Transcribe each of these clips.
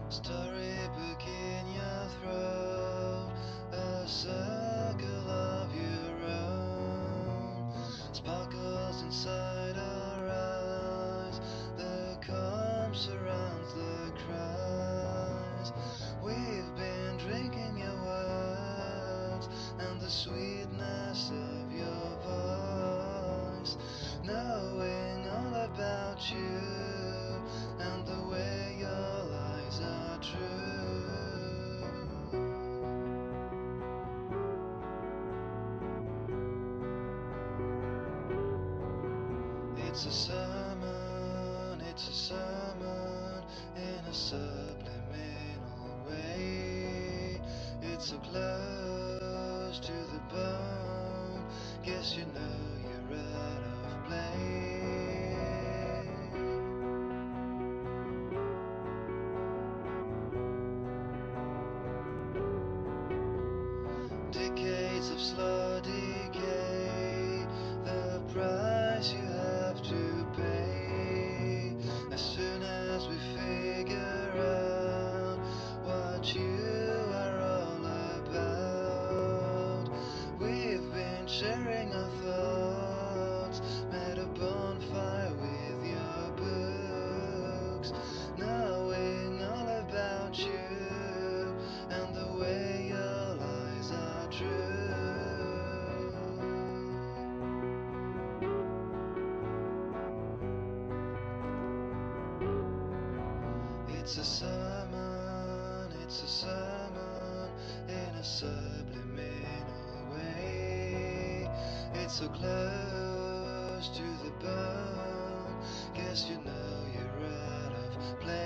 Storybook in your throat, a circle of your own, sparkles inside our eyes, the calm surrounds the cries. We've been drinking your words and the sweetness of your voice, knowing all about you and the way your lies are true. It's a sermon in a subliminal way. It's so close to the bone, guess you know you're out of place. Decades of slow decay, the price you have to pay. As soon as we figure out what you are all about, we've been sharing our thoughts, made a bonfire with your books, knowing all about you and the way your lies are true. It's a sermon in a subliminal way. It's so close to the bone, guess you know you're out of place.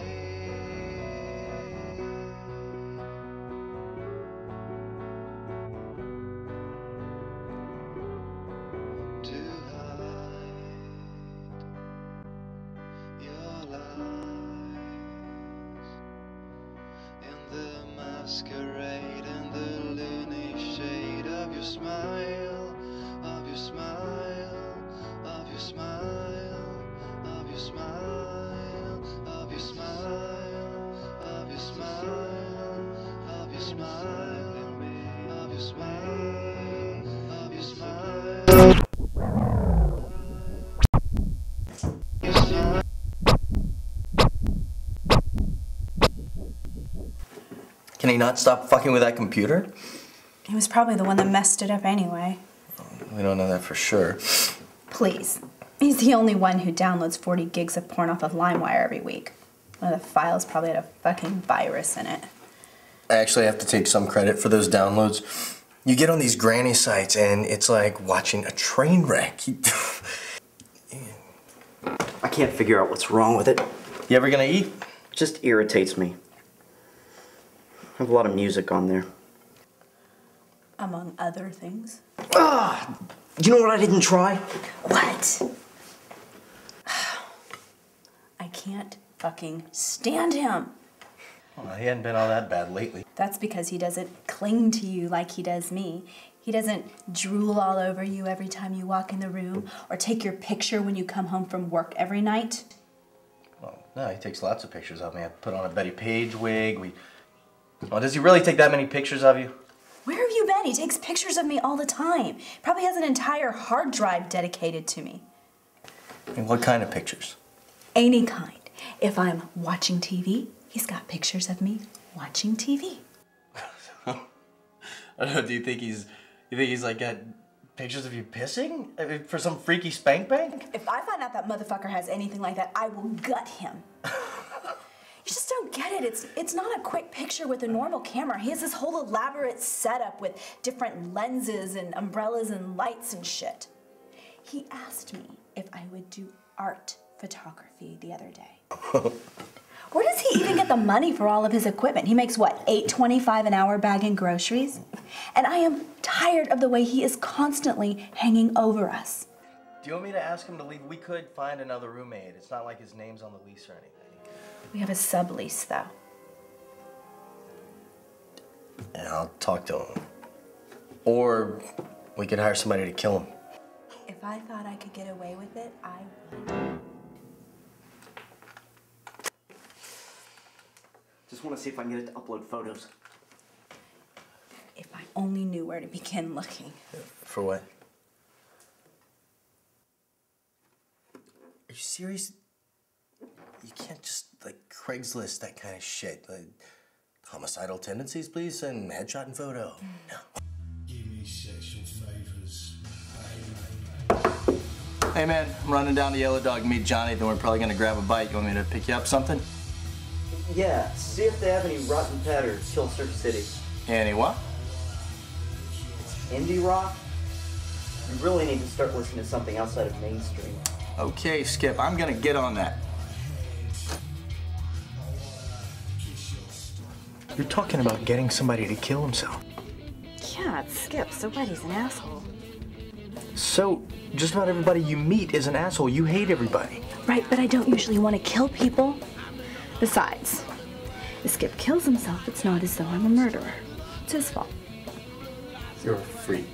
To hide your lies in the masquerade and the loony shade of your smile, of your smile, of your smile, of your smile, of your smile, of your smile, of your smile, of your smile, of your smile. Can he not stop fucking with that computer? He was probably the one that messed it up anyway. We don't know that for sure. Please. He's the only one who downloads 40 gigs of porn off of LimeWire every week. One of the files probably had a fucking virus in it. I actually have to take some credit for those downloads. You get on these granny sites and it's like watching a train wreck. I can't figure out what's wrong with it. You ever gonna eat? It just irritates me. I have a lot of music on there. Among other things. Ah! You know what I didn't try? What? I can't fucking stand him. Well, he hadn't been all that bad lately. That's because he doesn't cling to you like he does me. He doesn't drool all over you every time you walk in the room or take your picture when you come home from work every night. Well, no, he takes lots of pictures of me. I put on a Betty Page wig. Well, does he really take that many pictures of you? Where have you been? He takes pictures of me all the time. Probably has an entire hard drive dedicated to me. And what kind of pictures? Any kind. If I'm watching TV, he's got pictures of me watching TV. I don't know, do you think he's like got pictures of you pissing? I mean, for some freaky spank bank? If I find out that motherfucker has anything like that, I will gut him. You just don't get it. It's not a quick picture with a normal camera. He has this whole elaborate setup with different lenses and umbrellas and lights and shit. He asked me if I would do art photography the other day. Where does he even get the money for all of his equipment? He makes what, $8.25 an hour bagging groceries? And I am tired of the way he is constantly hanging over us. Do you want me to ask him to leave? We could find another roommate. It's not like his name's on the lease or anything. We have a sublease, though. Yeah, I'll talk to him. Or we could hire somebody to kill him. If I thought I could get away with it, I would. just want to see if I can get it to upload photos. If I only knew where to begin looking. For what? Are you serious? You can't just, like, Craigslist that kind of shit. Like, homicidal tendencies, please, and headshot and photo. No. Give me sexual favors. Hey, man, I'm running down to Yellow Dog to meet Johnny, then we're probably gonna grab a bite. You want me to pick you up something? Yeah, see if they have any Rotten Pet or Kill Surf City. Any what? Indie rock? You really need to start listening to something outside of mainstream. Okay, Skip, I'm gonna get on that. You're talking about getting somebody to kill himself. Yeah, it's Skip, so what? He's an asshole. So, just about everybody you meet is an asshole. You hate everybody. Right, but I don't usually want to kill people. Besides, if Skip kills himself, it's not as though I'm a murderer. It's his fault. You're a freak.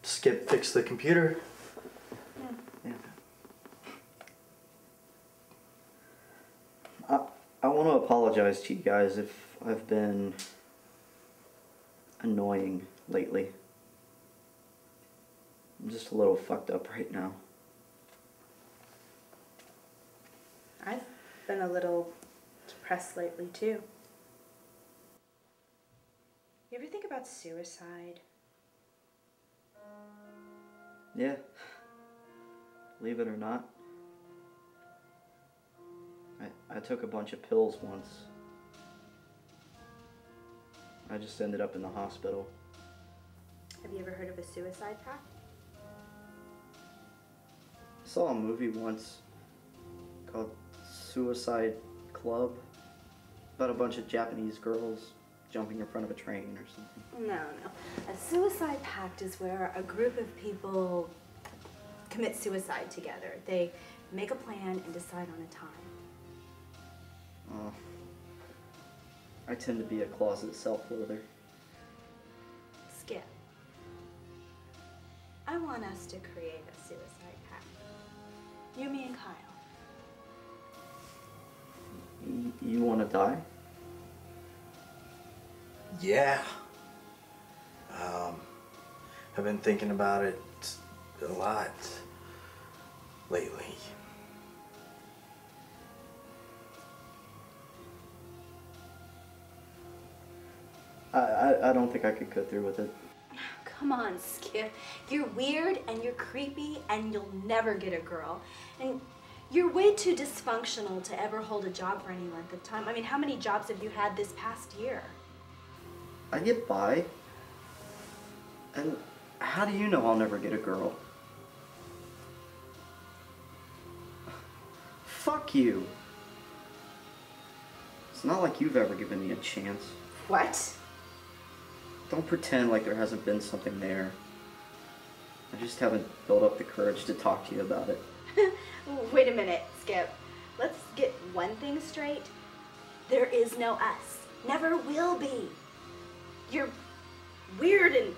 Skip fixed the computer. Yeah. I want to apologize to you guys if I've been annoying lately. I'm just a little fucked up right now. I've been a little depressed lately, too. You ever think about suicide? Yeah. Believe it or not, I took a bunch of pills once. I just ended up in the hospital. Have you ever heard of a suicide pact? I saw a movie once called Suicide Club about a bunch of Japanese girls jumping in front of a train or something. No. A suicide pact is where a group of people commit suicide together. They make a plan and decide on a time. Oh, I tend to be a closet self-loather. Skip. I want us to create a suicide pact. You, me, and Kyle. You want to die? Yeah. I've been thinking about it a lot lately. I don't think I could go through with it. Come on, Skip. You're weird and you're creepy and you'll never get a girl. And you're way too dysfunctional to ever hold a job for any length of time. I mean, how many jobs have you had this past year? I get by. And how do you know I'll never get a girl? Fuck you. It's not like you've ever given me a chance. What? Don't pretend like there hasn't been something there. I just haven't built up the courage to talk to you about it. Wait a minute, Skip. Let's get one thing straight. There is no us. Never will be. You're weird and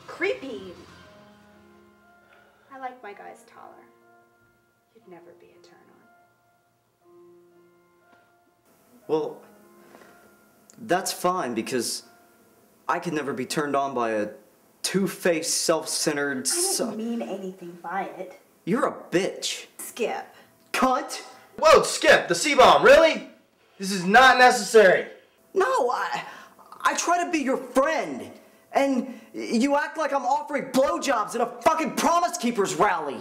creepy. I like my guys taller. You'd never be a turn on. Well, that's fine because I could never be turned on by a two-faced, self-centered... I didn't mean anything by it. You're a bitch. Skip. Cunt! Whoa, Skip, the C-bomb, really? This is not necessary. No, I try to be your friend. And you act like I'm offering blowjobs at a fucking Promise Keepers rally.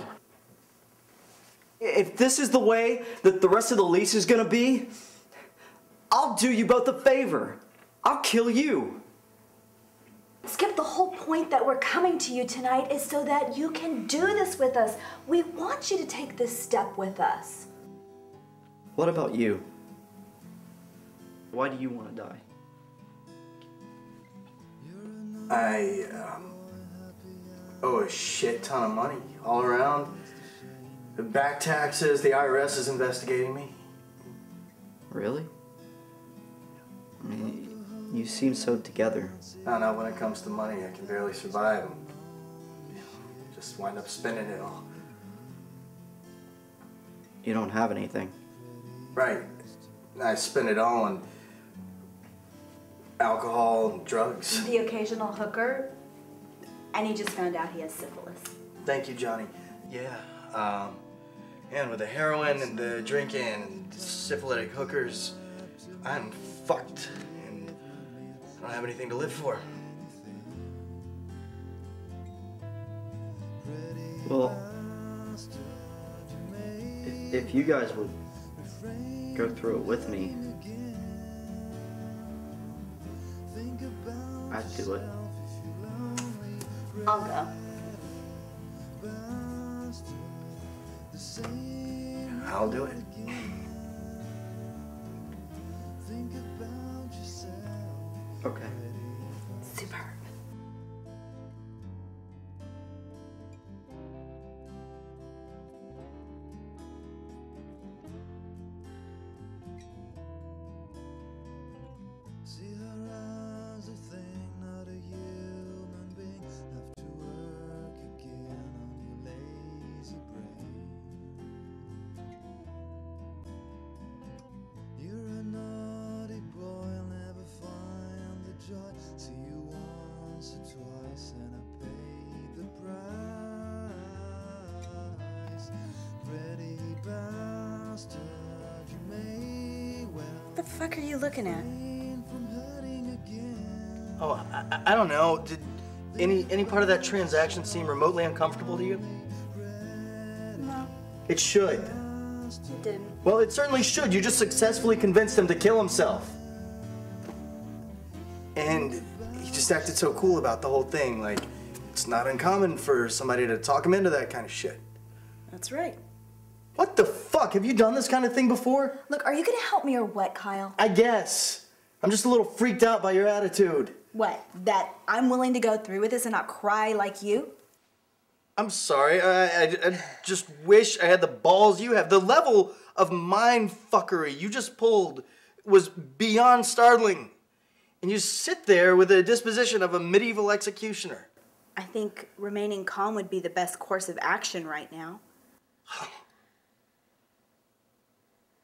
If this is the way that the rest of the lease is gonna be, I'll do you both a favor. I'll kill you. Skip, the whole point that we're coming to you tonight is so that you can do this with us. We want you to take this step with us. What about you? Why do you want to die? I owe a shit ton of money all around. The back taxes, the IRS is investigating me. Really? I mean, You seem so together. I don't know, when it comes to money, I can barely survive. Just wind up spending it all. You don't have anything. Right. I spend it all on alcohol and drugs. The occasional hooker, and he just found out he has syphilis. Thank you, Johnny. Yeah, and with the heroin and the drinking and syphilitic hookers, I'm fucked, and I don't have anything to live for. Well, if you guys would go through it with me, I'd do it. I'll go. I'll do it. Okay. Superb. See her as a thing, not a human being. Have to work again on your lazy brain. You're a naughty boy, I'll never find the joy. See you once or twice and I paid the price. Pretty bastard, you may well. What the fuck are you looking at? Oh, I don't know. Did any part of that transaction seem remotely uncomfortable to you? No, It should. it didn't. Well, it certainly should. You just successfully convinced him to kill himself. And he just acted so cool about the whole thing. Like, it's not uncommon for somebody to talk him into that kind of shit. That's right. What the fuck? Have you done this kind of thing before? Look, are you gonna help me or what, Kyle? I guess. I'm just a little freaked out by your attitude. What? That I'm willing to go through with this and not cry like you? I'm sorry. I just wish I had the balls you have. The level of mind fuckery you just pulled was beyond startling. And you sit there with the disposition of a medieval executioner. I think remaining calm would be the best course of action right now.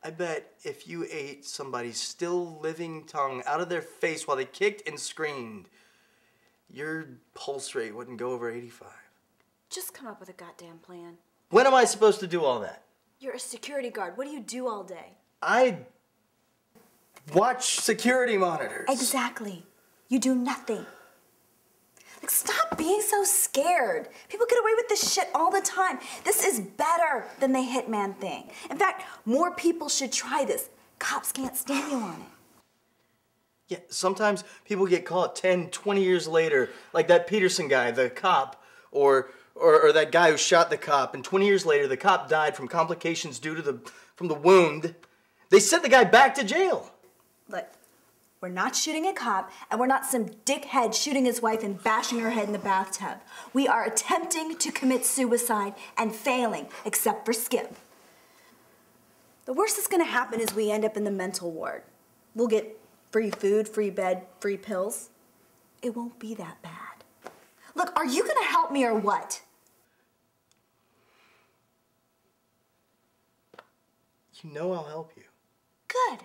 I bet if you ate somebody's still living tongue out of their face while they kicked and screamed, your pulse rate wouldn't go over 85. Just come up with a goddamn plan. When am I supposed to do all that? You're a security guard. What do you do all day? I watch security monitors. Exactly. You do nothing. Like, stop being so scared. People get away with this shit all the time. This is better than the hitman thing. In fact, more people should try this. Cops can't stand you on it. Yeah, sometimes people get caught 10, 20 years later, like that Peterson guy, the cop, or that guy who shot the cop, and 20 years later the cop died from complications from the wound. They sent the guy back to jail. Look, we're not shooting a cop, and we're not some dickhead shooting his wife and bashing her head in the bathtub. We are attempting to commit suicide and failing, except for Skip. The worst that's gonna happen is we end up in the mental ward. We'll get free food, free bed, free pills. It won't be that bad. Look, are you gonna help me or what? You know I'll help you. Good.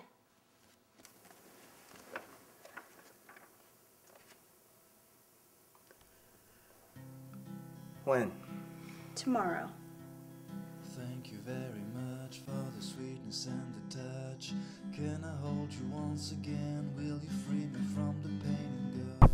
When? Tomorrow. Thank you very much for the sweetness and the touch. Can I hold you once again? Will you free me from the pain and go?